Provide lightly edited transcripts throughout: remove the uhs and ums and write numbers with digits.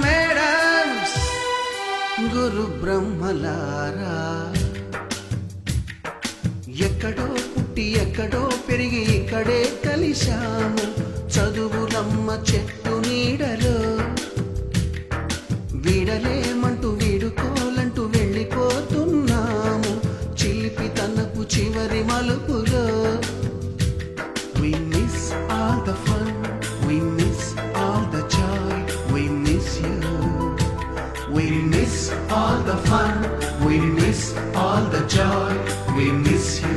Madams గురు బ్రహ్మలారా, ఎక్కడో పుట్టి ఎక్కడో పెరిగి ఇక్కడే కలిశాము చదువులమ్మ చెట్టు నీడలో. వీడలేమంటూ వీడుకోలంటూ వెళ్ళిపోతున్నాము చిలిపి తనపు చివరి మలుపులో. We miss all the fun, we miss all the joy, we miss you. We miss all the fun, we miss all the joy, we miss you.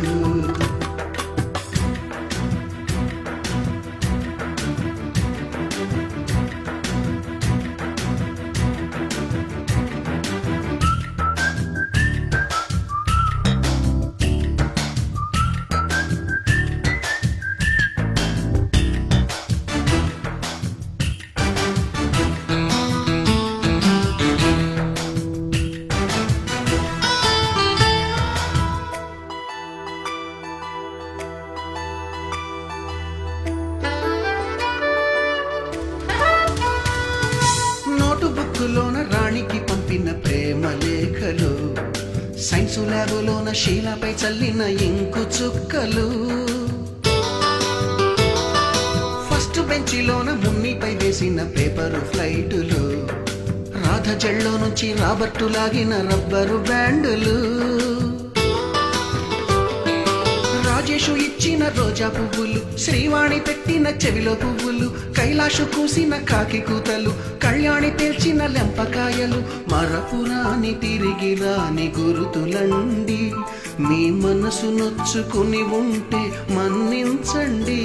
బుక్కులోన రాణికి పంపిన ప్రేమ లేఖలు, సైన్సు ల్యాబులోన శీలపై చల్లిన ఇంకు చుక్కలు, ఫస్ట్ బెంచిలోన మున్నిపై వేసిన పేపరు ఫ్లైటులు, రాధ జల్లో నుంచి రాబర్టు లాగిన rubber బ్యాండులు, Rajesh ఇచ్చిన రోజా పువ్వులు, శ్రీవాణి పెట్టిన చెవిలో పువ్వులు, కైలాషు కూసిన కాకి కూతలు, కళ్యాణి పేల్చిన లెంపకాయలు, మరపురాని తిరిగి రాని గురుతులండి. మీ మనసు నొచ్చుకుని ఉంటే మన్నించండి.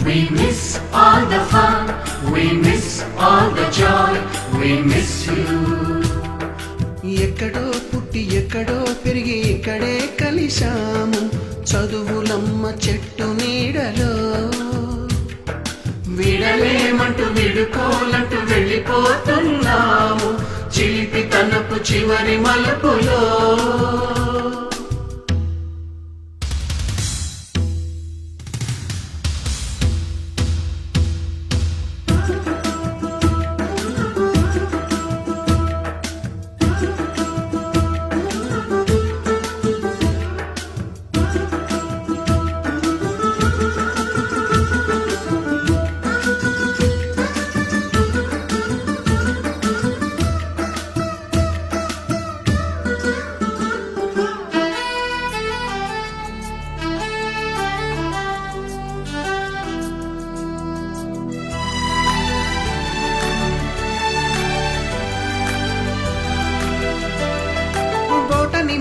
We miss all the fun, we miss all the joy, we miss you. ఎక్కడో పుట్టి ఎక్కడో పెరిగి ఇక్కడే కలిశాము చదువులమ్మ చెట్టు నీడలో. విడలేమంటూ విడుకోలంటూ వెళ్ళిపోతున్నాము చిలిపి తనపు చివరి మలుపులో.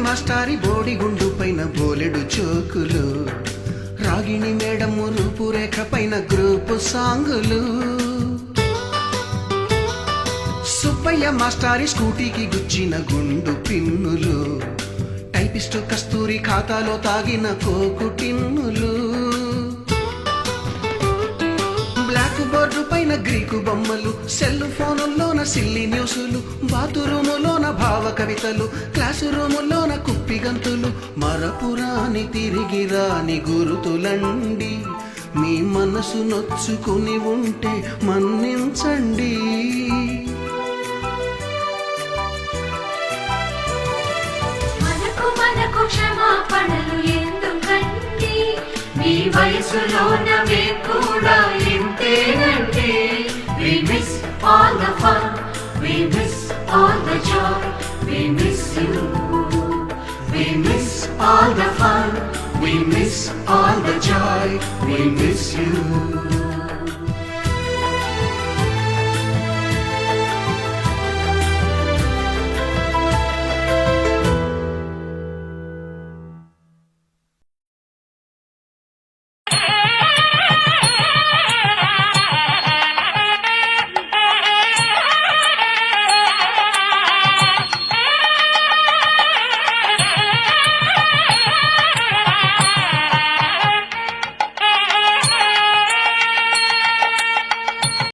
మాస్టారి బోడిగుండు పైన బోలెడు చోకులు, రాగిణి మేడము రూపురేఖ పైన గ్రూపు సాంగులు, సుబ్బయ్య మాస్టారి స్కూటీకి గుచ్చిన గుండు పిన్నులు, టైపిస్టు కస్తూరి ఖాతాలో తాగిన కోకు టిన్నులు, బ్లాక్ బోర్డు పైన గ్రీకు బొమ్మలు, సెల్ ఫోనుల్లోన సిల్లి న్యూసులు, బాతురూములోన భావ కవితలు, క్లాసు రూములోన కుప్పి గంతులు, మరపురాని తిరిగి రాని గురుతులండి. మీ మనసు నొచ్చుకుని ఉంటే మన్నించండి. మనకు క్షమాపణలు ఎందుకండి, మీ వయసులోన మేము కూడా ఇంతేనండి. We miss all the fun, we miss all the joy, we miss you. We miss all the fun, we miss all the joy, we miss you.